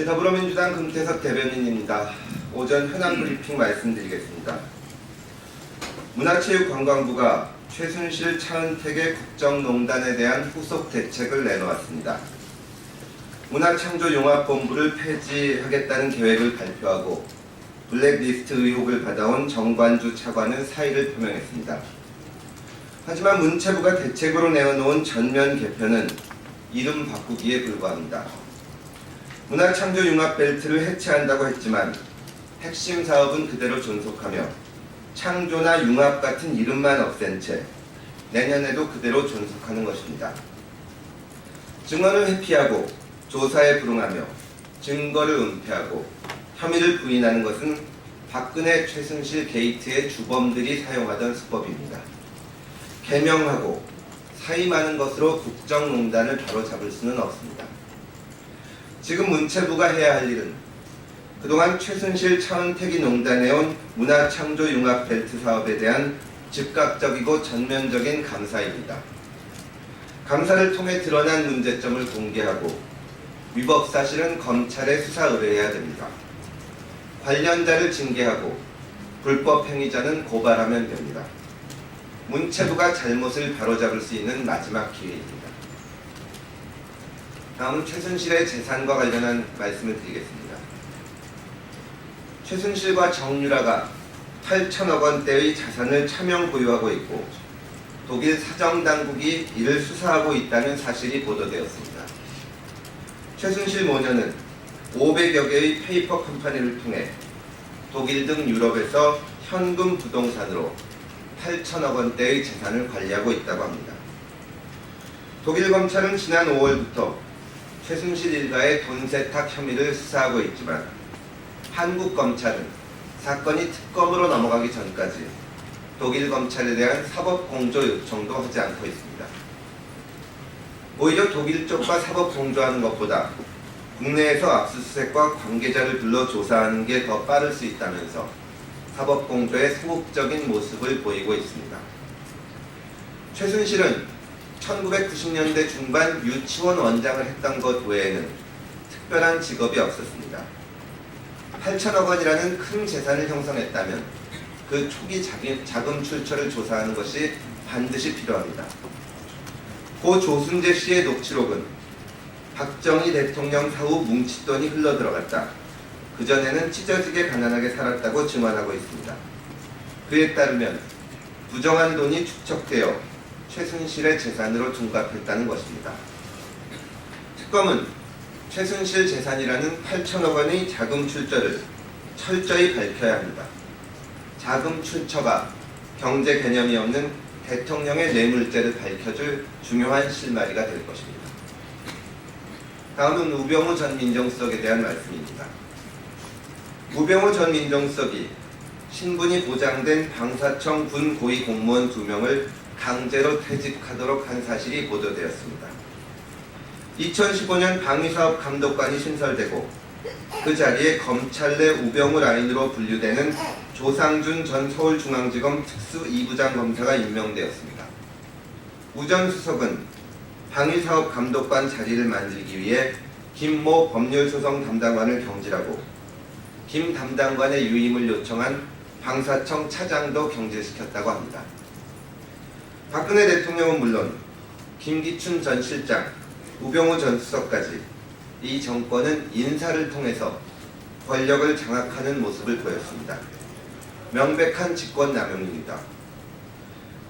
네, 더불어민주당 금태섭 대변인입니다. 오전 현안 브리핑 말씀드리겠습니다. 문화체육관광부가 최순실 차은택의 국정농단에 대한 후속 대책을 내놓았습니다. 문화창조융합본부를 폐지하겠다는 계획을 발표하고 블랙리스트 의혹을 받아온 정관주 차관은 사의를 표명했습니다. 하지만 문체부가 대책으로 내어놓은 전면 개편은 이름 바꾸기에 불과합니다. 문화창조융합벨트를 해체한다고 했지만 핵심 사업은 그대로 존속하며 창조나 융합 같은 이름만 없앤 채 내년에도 그대로 존속하는 것입니다. 증언을 회피하고 조사에 불응하며 증거를 은폐하고 혐의를 부인하는 것은 박근혜 최순실 게이트의 주범들이 사용하던 수법입니다. 개명하고 사이 많은 것으로 국정농단을 바로잡을 수는 없습니다. 지금 문체부가 해야 할 일은 그동안 최순실 차은택이 농단해온 문화창조융합벨트 사업에 대한 즉각적이고 전면적인 감사입니다. 감사를 통해 드러난 문제점을 공개하고 위법 사실은 검찰에 수사 의뢰해야 됩니다. 관련자를 징계하고 불법 행위자는 고발하면 됩니다. 문체부가 잘못을 바로잡을 수 있는 마지막 기회입니다. 다음은 최순실의 재산과 관련한 말씀을 드리겠습니다. 최순실과 정유라가 8천억 원대의 자산을 차명 보유하고 있고 독일 사정당국이 이를 수사하고 있다는 사실이 보도되었습니다. 최순실 모녀는 500여 개의 페이퍼 컴퍼니를 통해 독일 등 유럽에서 현금 부동산으로 8천억 원대의 재산을 관리하고 있다고 합니다. 독일 검찰은 지난 5월부터 최순실 일가의 돈 세탁 혐의를 수사하고 있지만 한국 검찰은 사건이 특검으로 넘어가기 전까지 독일 검찰에 대한 사법공조 요청도 하지 않고 있습니다. 오히려 독일 쪽과 사법공조하는 것보다 국내에서 압수수색과 관계자를 불러 조사하는 게 더 빠를 수 있다면서 사법공조의 소극적인 모습을 보이고 있습니다. 최순실은 1990년대 중반 유치원 원장을 했던 것 외에는 특별한 직업이 없었습니다. 8천억 원이라는 큰 재산을 형성했다면 그 초기 자금 출처를 조사하는 것이 반드시 필요합니다. 고 조순재 씨의 녹취록은 박정희 대통령 사후 뭉칫돈이 흘러들어갔다. 그전에는 찢어지게 가난하게 살았다고 증언하고 있습니다. 그에 따르면 부정한 돈이 축적되어 최순실의 재산으로 둔갑했다는 것입니다. 특검은 최순실 재산이라는 8천억 원의 자금 출처를 철저히 밝혀야 합니다. 자금 출처가 경제 개념이 없는 대통령의 뇌물죄를 밝혀줄 중요한 실마리가 될 것입니다. 다음은 우병우 전 민정수석에 대한 말씀입니다. 우병우 전 민정수석이 신분이 보장된 방사청 군 고위 공무원 2명을 강제로 퇴직하도록 한 사실이 보도되었습니다. 2015년 방위사업 감독관이 신설되고 그 자리에 검찰 내 우병우 라인으로 분류되는 조상준 전 서울중앙지검 특수 2부장 검사가 임명되었습니다. 우 전 수석은 방위사업 감독관 자리를 만들기 위해 김모 법률소송 담당관을 경질하고 김 담당관의 유임을 요청한 방사청 차장도 경질시켰다고 합니다. 박근혜 대통령은 물론 김기춘 전 실장, 우병우 전 수석까지 이 정권은 인사를 통해서 권력을 장악하는 모습을 보였습니다. 명백한 직권남용입니다.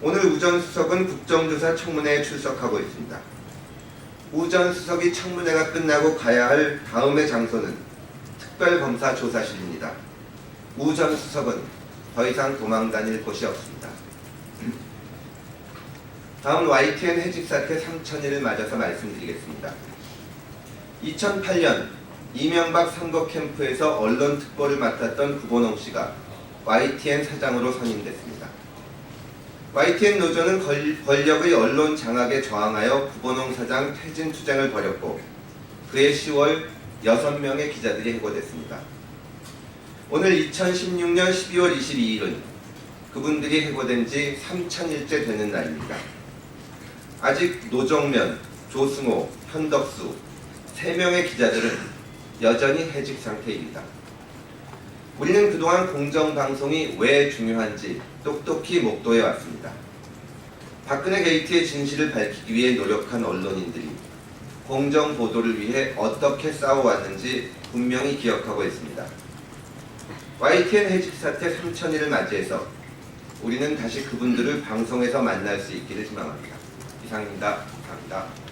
오늘 우 전 수석은 국정조사 청문회에 출석하고 있습니다. 우 전 수석이 청문회가 끝나고 가야 할 다음의 장소는 특별검사조사실입니다. 우 전 수석은 더 이상 도망 다닐 곳이 없습니다. 다음 YTN 해직 사태 3,000일을 맞아서 말씀드리겠습니다. 2008년 이명박 선거 캠프에서 언론 특보를 맡았던 구본홍 씨가 YTN 사장으로 선임됐습니다. YTN 노조는 권력의 언론 장악에 저항하여 구본홍 사장 퇴진 투쟁을 벌였고 그해 10월 6명의 기자들이 해고됐습니다. 오늘 2016년 12월 22일은 그분들이 해고된 지 3,000일째 되는 날입니다. 아직 노정면, 조승호, 현덕수 3명의 기자들은 여전히 해직 상태입니다. 우리는 그동안 공정방송이 왜 중요한지 똑똑히 목도해 왔습니다. 박근혜 게이트의 진실을 밝히기 위해 노력한 언론인들이 공정 보도를 위해 어떻게 싸워왔는지 분명히 기억하고 있습니다. YTN 해직 사태 3000일을 맞이해서 우리는 다시 그분들을 방송에서 만날 수 있기를 희망합니다. 이상입니다. 감사합니다.